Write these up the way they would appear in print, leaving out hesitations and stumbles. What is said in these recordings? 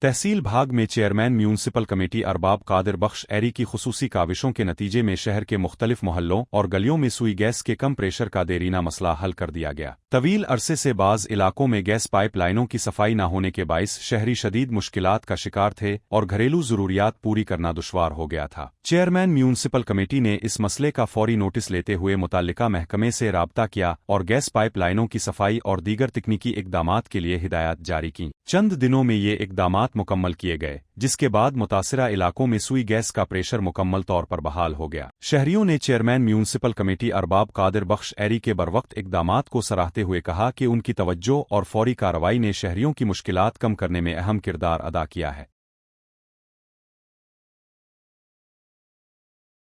तहसील भाग में chairman municipal committee Arbab Qadir Bakhsh Eri की खुसूसी काविशों के नतीजे में शहर के मुख्तलिफ मोहल्लों और गलियों में सुई गैस के कम प्रेशर का देरीना मसला हल कर दिया गया। तवील अरसे से बाज़ इलाकों में गैस पाइप लाइनों की सफाई न होने के बाइस शहरी शदीद मुश्किलात का शिकार थे और घरेलू ज़रूरियात पूरी करना दुश्वार हो गया था। चेयरमैन म्यूनसिपल कमेटी ने इस मसले का फौरी नोटिस लेते हुए मुताल्लिका महकमे से राब्ता किया और गैस पाइप लाइनों की सफाई और दीगर तकनीकी इकदामात के लिए हिदायत जारी की। चंद दिनों में ये इकदामात मुकम्मल किए गए, जिसके बाद मुतासिरा इलाकों में सुई गैस का प्रेशर मुकम्मल तौर पर बहाल हो गया। शहरियों ने chairman municipal committee Arbab Qadir Bakhsh Eri के बरवक्त इकदामात को सराहते हुए कहा कि उनकी तवज्जो और फौरी कार्रवाई ने शहरियों की मुश्किलात कम करने में अहम किरदार अदा किया है।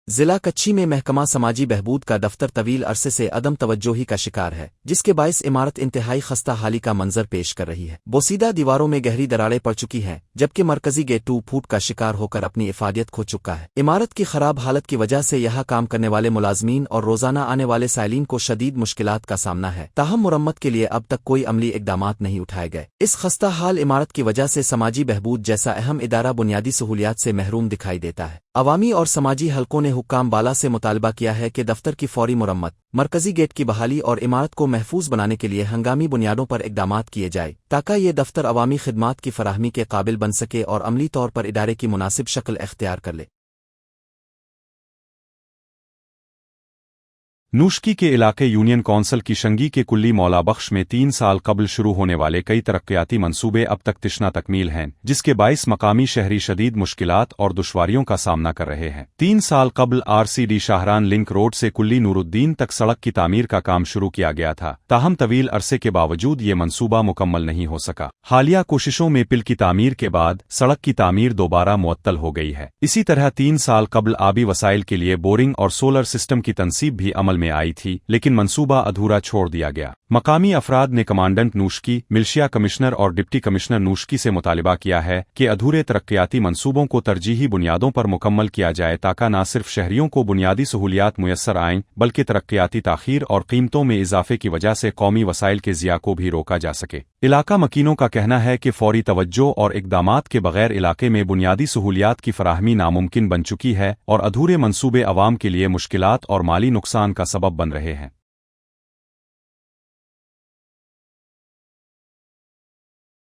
जिला कच्ची में महकमा समाजी बहबूद का दफ्तर तवील अरसे से अदम तवज्जोही का शिकार है, जिसके बायस इमारत इंतहाई खस्ता हाली का मंजर पेश कर रही है। बोसीदा दीवारों में गहरी दरारें पड़ चुकी हैं, जबकि मरकजी गेट टूट फूट का शिकार होकर अपनी इफादियत खो चुका है। इमारत की खराब हालत की वजह से यहाँ काम करने वाले मुलाजमीन और रोजाना आने वाले साइलिन को शदीद मुश्किलात का सामना है। ताहम मुरम्मत के लिए अब तक कोई अमली इकदामात नहीं उठाए गए। इस खस्ता हाल इमारत की वजह से समाजी बहबूद जैसा अहम इदारा बुनियादी सहूलियात से महरूम दिखाई देता है। अवामी और समाजी हलकों ने हुक्काम बाला से मुतालबा किया है कि दफ्तर की फौरी मुरम्मत, मरकजी गेट की बहाली और इमारत को महफूज बनाने के लिए हंगामी बुनियादों पर इकदामात किए जाए, ताकि ये दफ्तर अवामी खिदमात की फराहमी के काबिल बन सके और अमली तौर पर इदारे की मुनासिब शक्ल इख्तियार कर ले। नूशकी के इलाके यूनियन कौंसिल की शंगी के कुल्ली मौला बख्श में 3 साल कबल शुरू होने वाले कई तरक्याती मंसूबे अब तक तिश्ना तकमील हैं, जिसके बाइस मकामी शहरी शदीद मुश्किलात और दुश्वारियों का सामना कर रहे हैं। 3 साल कबल RCD शाहरान लिंक रोड से कुल्ली नूरुद्दीन तक सड़क की तामीर का काम शुरू किया गया था, ताहम तवील अरसे के बावजूद ये मंसूबा मुकम्मल नहीं हो सका। हालिया कोशिशों में पिल की तामीर के बाद सड़क की तामीर दोबारा मुअत्तल हो गई है। इसी तरह 3 साल कबल आबी वसाइल के लिए बोरिंग और सोलर सिस्टम की तनसीब भी अमल में आई थी, लेकिन मंसूबा अधूरा छोड़ दिया गया। मकामी अफराद ने कमांडेंट नूशकी, मिलिशिया कमिश्नर और डिप्टी कमिश्नर नूशकी से मुतालिबा किया है कि अधूरे तरक्याती मंसूबों को तरजीही बुनियादों पर मुकम्मल किया जाए, ताकि न सिर्फ शहरियों को बुनियादी सहूलियात मुयस्सर आएं, बल्कि तरक्याती ताखीर और कीमतों में इजाफे की वजह से कौमी वसाइल के ज़िया को भी रोका जा सके। इलाका मकीनों का कहना है कि फौरी तवज्जो और इकदामात के बगैर इलाके में बुनियादी सहूलियात की फराहमी नामुमकिन बन चुकी है और अधूरे मंसूबे अवाम के लिए मुश्किलात और माली नुकसान का सबब बन रहे हैं।